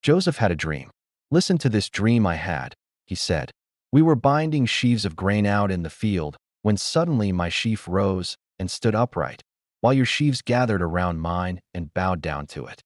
Joseph had a dream. "Listen to this dream I had," he said. "We were binding sheaves of grain out in the field when suddenly my sheaf rose and stood upright, while your sheaves gathered around mine and bowed down to it."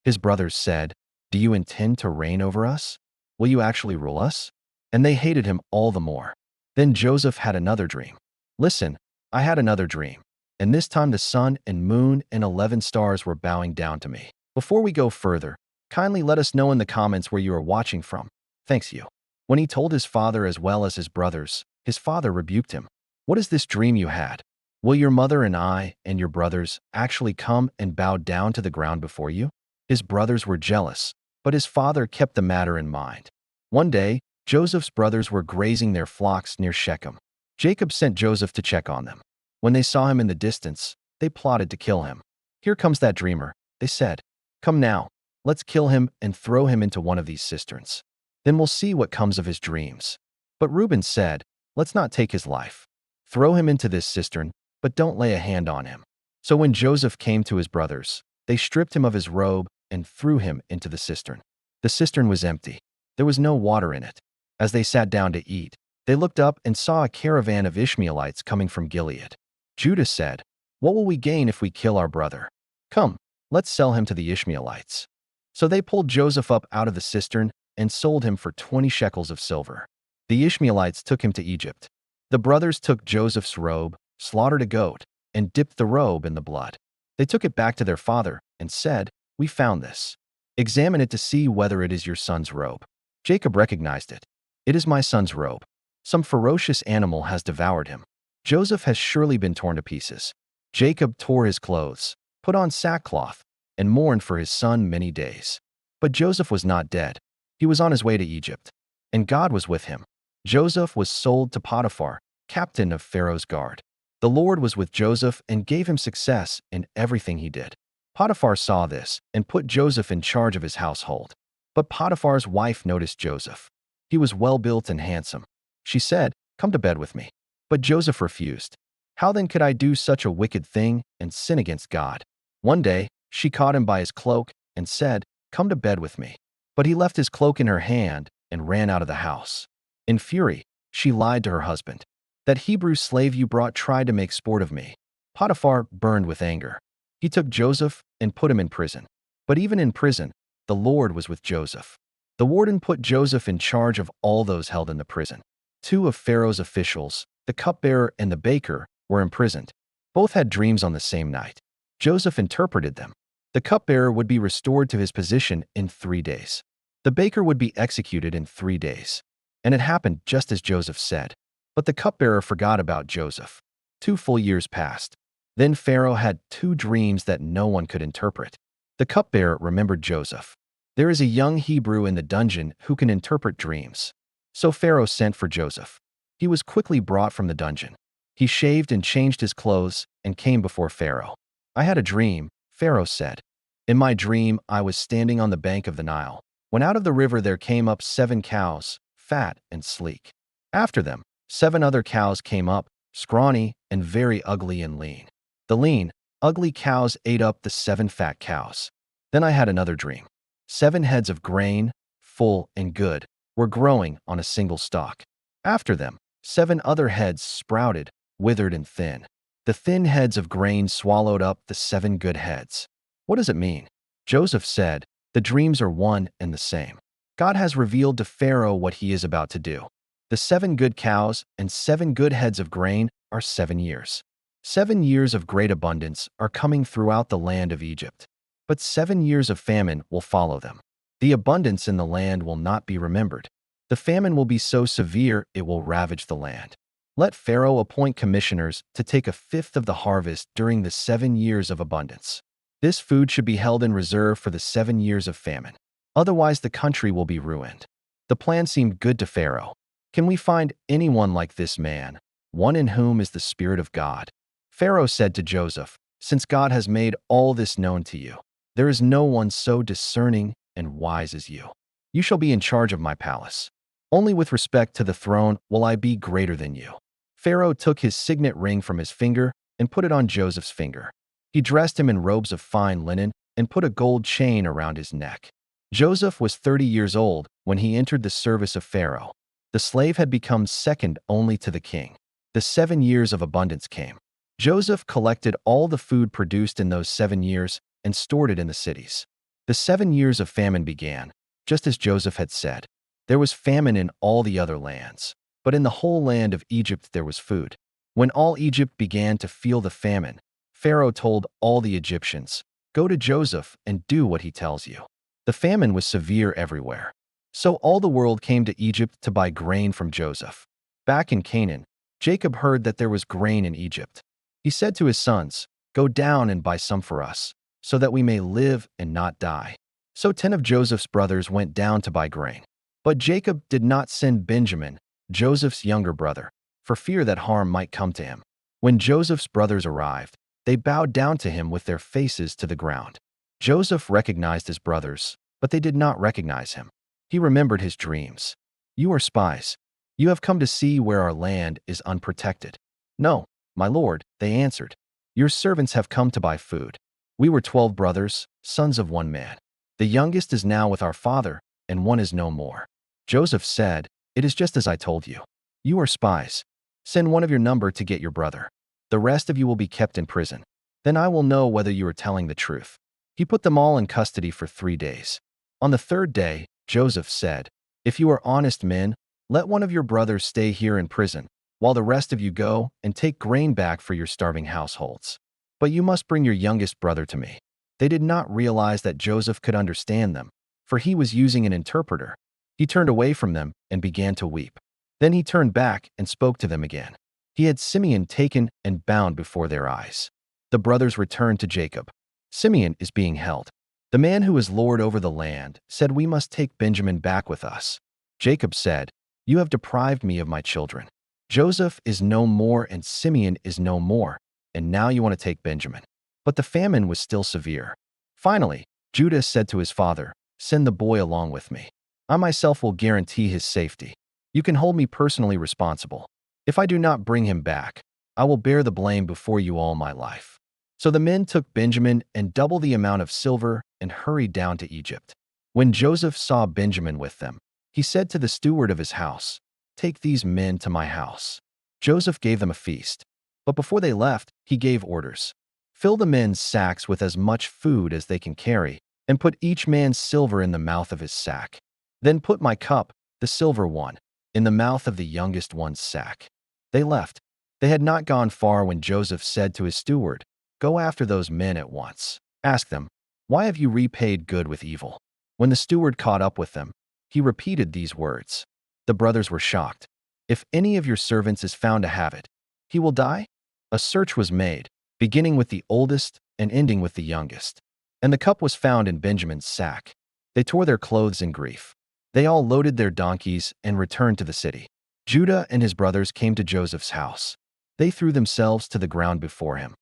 His brothers said, "Do you intend to reign over us? Will you actually rule us?" And they hated him all the more. Then Joseph had another dream. "Listen, I had another dream, and this time the sun and moon and 11 stars were bowing down to me." Before we go further, kindly let us know in the comments where you are watching from. Thanks you. When he told his father as well as his brothers, his father rebuked him. "What is this dream you had? Will your mother and I and your brothers actually come and bow down to the ground before you?" His brothers were jealous, but his father kept the matter in mind. One day, Joseph's brothers were grazing their flocks near Shechem. Jacob sent Joseph to check on them. When they saw him in the distance, they plotted to kill him. "Here comes that dreamer," they said. "Come now, let's kill him and throw him into one of these cisterns. Then we'll see what comes of his dreams." But Reuben said, "Let's not take his life. Throw him into this cistern, but don't lay a hand on him." So when Joseph came to his brothers, they stripped him of his robe and threw him into the cistern. The cistern was empty. There was no water in it. As they sat down to eat, they looked up and saw a caravan of Ishmaelites coming from Gilead. Judah said, "What will we gain if we kill our brother? Come, let's sell him to the Ishmaelites." So they pulled Joseph up out of the cistern and sold him for 20 shekels of silver. The Ishmaelites took him to Egypt. The brothers took Joseph's robe, slaughtered a goat, and dipped the robe in the blood. They took it back to their father and said, "We found this. Examine it to see whether it is your son's robe." Jacob recognized it. "It is my son's robe. Some ferocious animal has devoured him. Joseph has surely been torn to pieces." Jacob tore his clothes, put on sackcloth, and mourned for his son many days. But Joseph was not dead. He was on his way to Egypt, and God was with him. Joseph was sold to Potiphar, captain of Pharaoh's guard. The Lord was with Joseph and gave him success in everything he did. Potiphar saw this and put Joseph in charge of his household. But Potiphar's wife noticed Joseph. He was well-built and handsome. She said, "Come to bed with me." But Joseph refused. "How then could I do such a wicked thing and sin against God?" One day, she caught him by his cloak and said, "Come to bed with me." But he left his cloak in her hand and ran out of the house. In fury, she lied to her husband. "That Hebrew slave you brought tried to make sport of me." Potiphar burned with anger. He took Joseph and put him in prison. But even in prison, the Lord was with Joseph. The warden put Joseph in charge of all those held in the prison. Two of Pharaoh's officials, the cupbearer and the baker, were imprisoned. Both had dreams on the same night. Joseph interpreted them. The cupbearer would be restored to his position in 3 days. The baker would be executed in 3 days. And it happened just as Joseph said. But the cupbearer forgot about Joseph. 2 full years passed. Then Pharaoh had 2 dreams that no one could interpret. The cupbearer remembered Joseph. "There is a young Hebrew in the dungeon who can interpret dreams." So Pharaoh sent for Joseph. He was quickly brought from the dungeon. He shaved and changed his clothes and came before Pharaoh. "I had a dream," Pharaoh said. "In my dream, I was standing on the bank of the Nile, when out of the river there came up 7 cows, fat and sleek. After them, 7 other cows came up, scrawny and very ugly and lean. The lean, ugly cows ate up the 7 fat cows. Then I had another dream. 7 heads of grain, full and good, were growing on a single stalk. After them, 7 other heads sprouted, withered and thin. The thin heads of grain swallowed up the 7 good heads." What does it mean? Joseph said, "The dreams are one and the same. God has revealed to Pharaoh what he is about to do. The 7 good cows and 7 good heads of grain are 7 years. 7 years of great abundance are coming throughout the land of Egypt. But 7 years of famine will follow them. The abundance in the land will not be remembered. The famine will be so severe it will ravage the land. Let Pharaoh appoint commissioners to take 1/5 of the harvest during the 7 years of abundance. This food should be held in reserve for the 7 years of famine. Otherwise the country will be ruined." The plan seemed good to Pharaoh. "Can we find anyone like this man, one in whom is the Spirit of God?" Pharaoh said to Joseph, "Since God has made all this known to you, there is no one so discerning and wise as you. You shall be in charge of my palace. Only with respect to the throne will I be greater than you." Pharaoh took his signet ring from his finger and put it on Joseph's finger. He dressed him in robes of fine linen and put a gold chain around his neck. Joseph was 30 years old when he entered the service of Pharaoh. The slave had become second only to the king. The 7 years of abundance came. Joseph collected all the food produced in those 7 years and stored it in the cities. The 7 years of famine began, just as Joseph had said. There was famine in all the other lands, but in the whole land of Egypt there was food. When all Egypt began to feel the famine, Pharaoh told all the Egyptians, "Go to Joseph and do what he tells you." The famine was severe everywhere. So all the world came to Egypt to buy grain from Joseph. Back in Canaan, Jacob heard that there was grain in Egypt. He said to his sons, "Go down and buy some for us, so that we may live and not die." So 10 of Joseph's brothers went down to buy grain. But Jacob did not send Benjamin, Joseph's younger brother, for fear that harm might come to him. When Joseph's brothers arrived, they bowed down to him with their faces to the ground. Joseph recognized his brothers, but they did not recognize him. He remembered his dreams. "You are spies. You have come to see where our land is unprotected." "No, my lord," they answered. "Your servants have come to buy food. We were 12 brothers, sons of one man. The youngest is now with our father, and one is no more." Joseph said, "It is just as I told you. You are spies. Send one of your number to get your brother. The rest of you will be kept in prison. Then I will know whether you are telling the truth." He put them all in custody for 3 days. On the third day, Joseph said, "If you are honest men, let one of your brothers stay here in prison, while the rest of you go and take grain back for your starving households. But you must bring your youngest brother to me." They did not realize that Joseph could understand them, for he was using an interpreter. He turned away from them and began to weep. Then he turned back and spoke to them again. He had Simeon taken and bound before their eyes. The brothers returned to Jacob. "Simeon is being held. The man who is lord over the land said we must take Benjamin back with us." Jacob said, "You have deprived me of my children. Joseph is no more and Simeon is no more, and now you want to take Benjamin." But the famine was still severe. Finally, Judah said to his father, "Send the boy along with me. I myself will guarantee his safety. You can hold me personally responsible. If I do not bring him back, I will bear the blame before you all my life." So the men took Benjamin and double the amount of silver and hurried down to Egypt. When Joseph saw Benjamin with them, he said to the steward of his house, "Take these men to my house." Joseph gave them a feast. But before they left, he gave orders. "Fill the men's sacks with as much food as they can carry, and put each man's silver in the mouth of his sack. Then put my cup, the silver one, in the mouth of the youngest one's sack." They left. They had not gone far when Joseph said to his steward, "Go after those men at once. Ask them, 'Why have you repaid good with evil?'" When the steward caught up with them, he repeated these words. The brothers were shocked. "If any of your servants is found to have it, he will die?" A search was made, beginning with the oldest and ending with the youngest. And the cup was found in Benjamin's sack. They tore their clothes in grief. They all loaded their donkeys and returned to the city. Judah and his brothers came to Joseph's house. They threw themselves to the ground before him.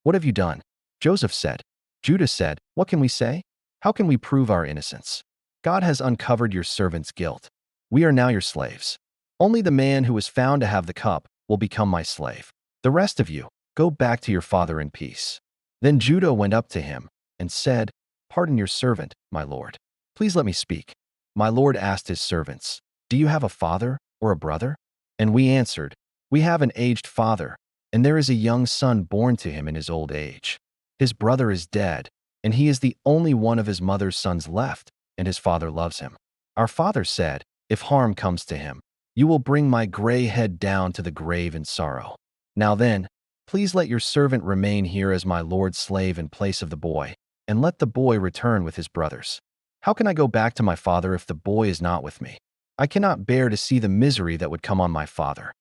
"What have you done?" Joseph said. Judah said, "What can we say? How can we prove our innocence? God has uncovered your servant's guilt. We are now your slaves. Only the man who was found to have the cup will become my slave. The rest of you, go back to your father in peace." Then Judah went up to him and said, "Pardon your servant, my lord. Please let me speak." My lord asked his servants, "Do you have a father or a brother?" And we answered, "We have an aged father, and there is a young son born to him in his old age. His brother is dead, and he is the only one of his mother's sons left, and his father loves him. Our father said, 'If harm comes to him, you will bring my gray head down to the grave in sorrow.' Now then, please let your servant remain here as my lord's slave in place of the boy, and let the boy return with his brothers. How can I go back to my father if the boy is not with me? I cannot bear to see the misery that would come on my father."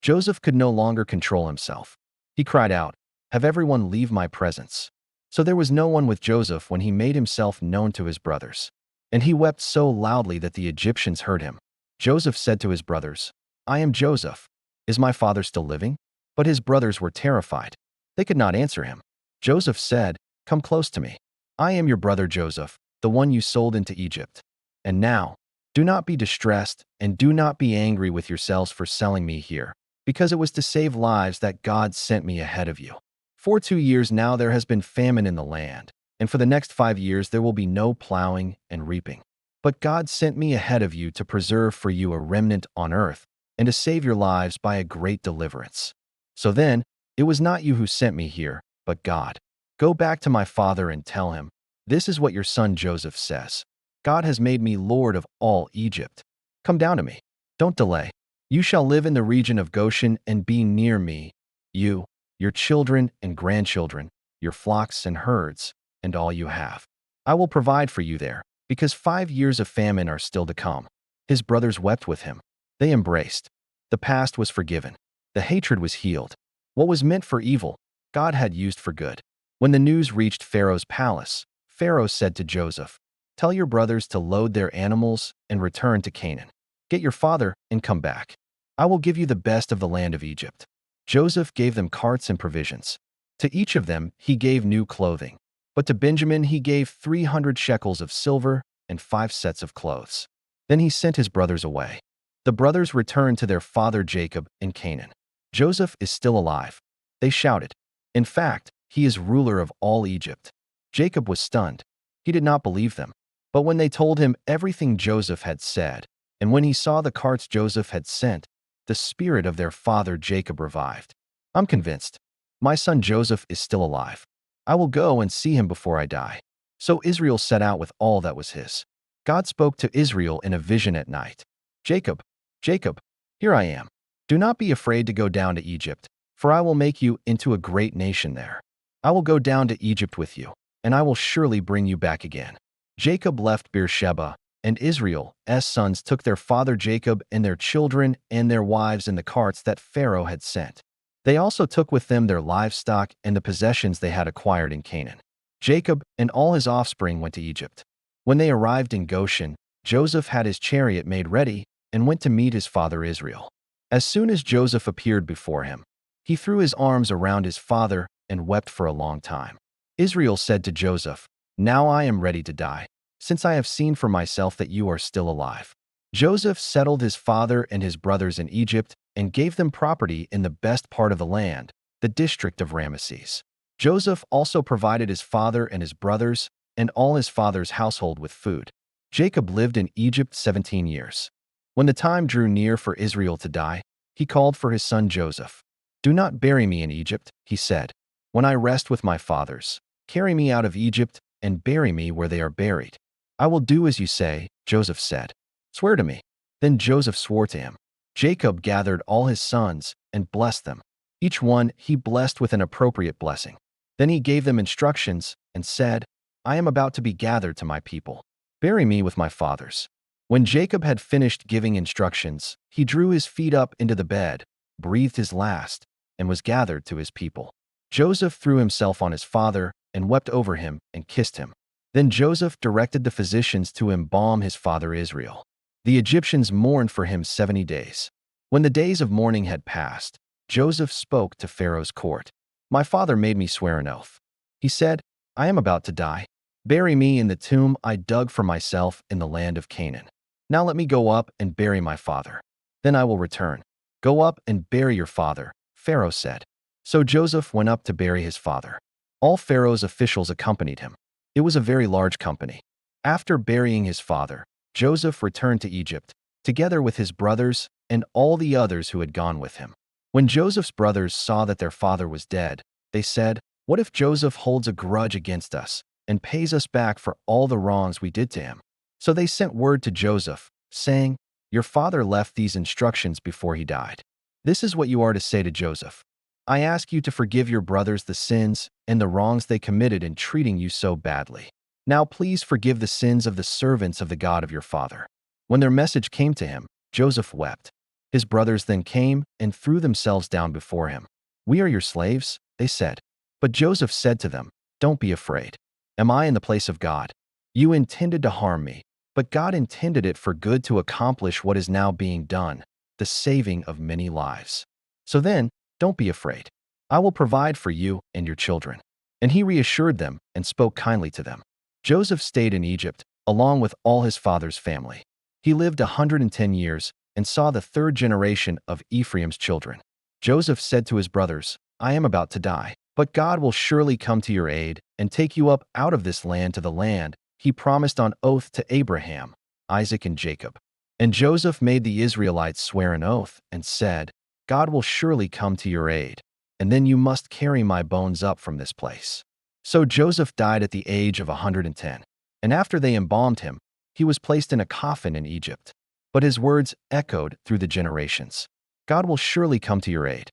Joseph could no longer control himself. He cried out, "Have everyone leave my presence." So there was no one with Joseph when he made himself known to his brothers. And he wept so loudly that the Egyptians heard him. Joseph said to his brothers, "I am Joseph. Is my father still living?" But his brothers were terrified. They could not answer him. Joseph said, "Come close to me. I am your brother Joseph, the one you sold into Egypt. And now, do not be distressed and do not be angry with yourselves for selling me here, because it was to save lives that God sent me ahead of you. For 2 years now there has been famine in the land, and for the next 5 years there will be no plowing and reaping. But God sent me ahead of you to preserve for you a remnant on earth and to save your lives by a great deliverance. So then, it was not you who sent me here, but God. Go back to my father and tell him, this is what your son Joseph says. God has made me Lord of all Egypt. Come down to me. Don't delay. You shall live in the region of Goshen and be near me, you, your children and grandchildren, your flocks and herds, and all you have. I will provide for you there, because 5 years of famine are still to come. His brothers wept with him. They embraced. The past was forgiven. The hatred was healed. What was meant for evil, God had used for good. When the news reached Pharaoh's palace, Pharaoh said to Joseph, tell your brothers to load their animals and return to Canaan. Get your father and come back. I will give you the best of the land of Egypt. Joseph gave them carts and provisions. To each of them he gave new clothing. But to Benjamin he gave 300 shekels of silver and 5 sets of clothes. Then he sent his brothers away. The brothers returned to their father Jacob in Canaan. Joseph is still alive. They shouted. In fact, he is ruler of all Egypt. Jacob was stunned. He did not believe them. But when they told him everything Joseph had said, and when he saw the carts Joseph had sent, the spirit of their father Jacob revived. I'm convinced. My son Joseph is still alive. I will go and see him before I die. So Israel set out with all that was his. God spoke to Israel in a vision at night. Jacob, Jacob, here I am. Do not be afraid to go down to Egypt, for I will make you into a great nation there. I will go down to Egypt with you, and I will surely bring you back again. Jacob left Beersheba, and Israel's sons took their father Jacob and their children and their wives in the carts that Pharaoh had sent. They also took with them their livestock and the possessions they had acquired in Canaan. Jacob and all his offspring went to Egypt. When they arrived in Goshen, Joseph had his chariot made ready and went to meet his father Israel. As soon as Joseph appeared before him, he threw his arms around his father and wept for a long time. Israel said to Joseph, now I am ready to die, since I have seen for myself that you are still alive. Joseph settled his father and his brothers in Egypt and gave them property in the best part of the land, the district of Ramesses. Joseph also provided his father and his brothers and all his father's household with food. Jacob lived in Egypt 17 years. When the time drew near for Israel to die, he called for his son Joseph. Do not bury me in Egypt, he said. When I rest with my fathers, carry me out of Egypt and bury me where they are buried. I will do as you say, Joseph said. Swear to me. Then Joseph swore to him. Jacob gathered all his sons and blessed them. Each one he blessed with an appropriate blessing. Then he gave them instructions and said, I am about to be gathered to my people. Bury me with my fathers. When Jacob had finished giving instructions, he drew his feet up into the bed, breathed his last, and was gathered to his people. Joseph threw himself on his father and wept over him and kissed him. Then Joseph directed the physicians to embalm his father Israel. The Egyptians mourned for him 70 days. When the days of mourning had passed, Joseph spoke to Pharaoh's court. My father made me swear an oath. He said, I am about to die. Bury me in the tomb I dug for myself in the land of Canaan. Now let me go up and bury my father. Then I will return. Go up and bury your father, Pharaoh said. So Joseph went up to bury his father. All Pharaoh's officials accompanied him. It was a very large company. After burying his father, Joseph returned to Egypt, together with his brothers and all the others who had gone with him. When Joseph's brothers saw that their father was dead, they said, what if Joseph holds a grudge against us and pays us back for all the wrongs we did to him? So they sent word to Joseph, saying, your father left these instructions before he died. This is what you are to say to Joseph. I ask you to forgive your brothers the sins and the wrongs they committed in treating you so badly. Now please forgive the sins of the servants of the God of your father. When their message came to him, Joseph wept. His brothers then came and threw themselves down before him. We are your slaves, they said. But Joseph said to them, don't be afraid. Am I in the place of God? You intended to harm me, but God intended it for good to accomplish what is now being done, the saving of many lives. So then, don't be afraid. I will provide for you and your children. And he reassured them and spoke kindly to them. Joseph stayed in Egypt, along with all his father's family. He lived 110 years and saw the third generation of Ephraim's children. Joseph said to his brothers, I am about to die, but God will surely come to your aid and take you up out of this land to the land he promised on oath to Abraham, Isaac, and Jacob. And Joseph made the Israelites swear an oath and said, God will surely come to your aid, and then you must carry my bones up from this place. So Joseph died at the age of 110, and after they embalmed him, he was placed in a coffin in Egypt. But his words echoed through the generations. God will surely come to your aid.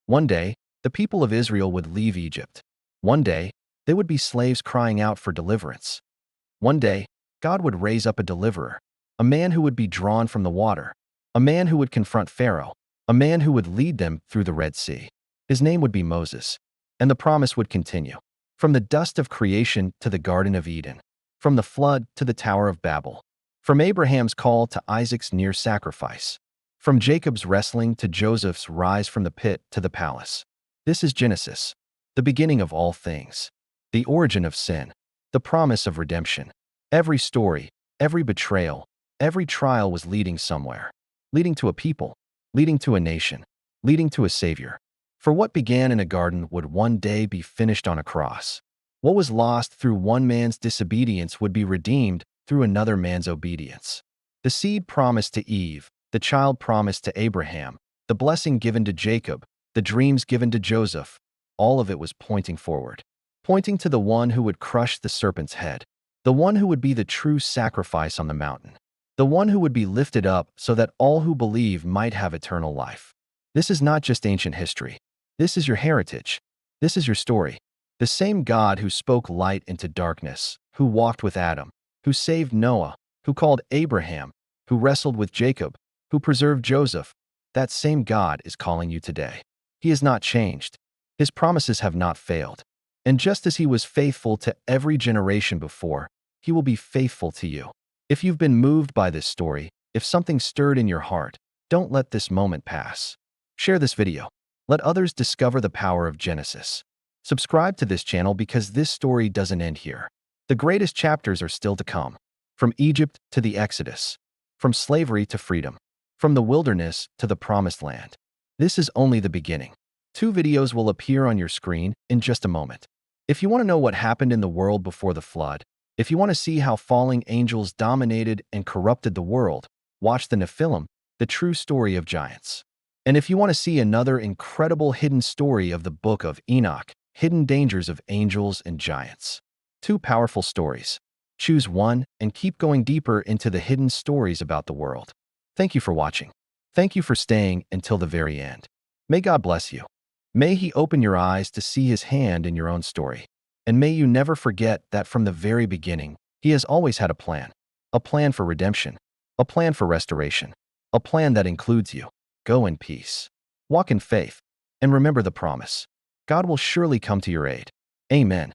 One day, the people of Israel would leave Egypt. One day, they would be slaves crying out for deliverance. One day, God would raise up a deliverer, a man who would be drawn from the water, a man who would confront Pharaoh, a man who would lead them through the Red Sea. His name would be Moses, and the promise would continue. From the dust of creation to the Garden of Eden, from the flood to the Tower of Babel, from Abraham's call to Isaac's near sacrifice, from Jacob's wrestling to Joseph's rise from the pit to the palace. This is Genesis, the beginning of all things, the origin of sin, the promise of redemption. Every story, every betrayal, every trial was leading somewhere, leading to a people, leading to a nation, leading to a Savior. For what began in a garden would one day be finished on a cross. What was lost through one man's disobedience would be redeemed through another man's obedience. The seed promised to Eve, the child promised to Abraham, the blessing given to Jacob, the dreams given to Joseph, all of it was pointing forward, pointing to the one who would crush the serpent's head, the one who would be the true sacrifice on the mountain, the one who would be lifted up so that all who believe might have eternal life. This is not just ancient history. This is your heritage. This is your story. The same God who spoke light into darkness, who walked with Adam, who saved Noah, who called Abraham, who wrestled with Jacob, who preserved Joseph, that same God is calling you today. He has not changed. His promises have not failed. And just as he was faithful to every generation before, he will be faithful to you. If you've been moved by this story, if something stirred in your heart, don't let this moment pass. Share this video. Let others discover the power of Genesis. Subscribe to this channel because this story doesn't end here. The greatest chapters are still to come. From Egypt to the Exodus. From slavery to freedom. From the wilderness to the promised land. This is only the beginning. 2 videos will appear on your screen in just a moment. If you want to know what happened in the world before the flood, if you want to see how falling angels dominated and corrupted the world, watch the Nephilim, the true story of giants. And if you want to see another incredible hidden story of the book of Enoch, hidden dangers of angels and giants. 2 powerful stories. Choose one and keep going deeper into the hidden stories about the world. Thank you for watching. Thank you for staying until the very end. May God bless you. May He open your eyes to see His hand in your own story. And may you never forget that from the very beginning, He has always had a plan for redemption, a plan for restoration, a plan that includes you. Go in peace. Walk in faith. And remember the promise. God will surely come to your aid. Amen.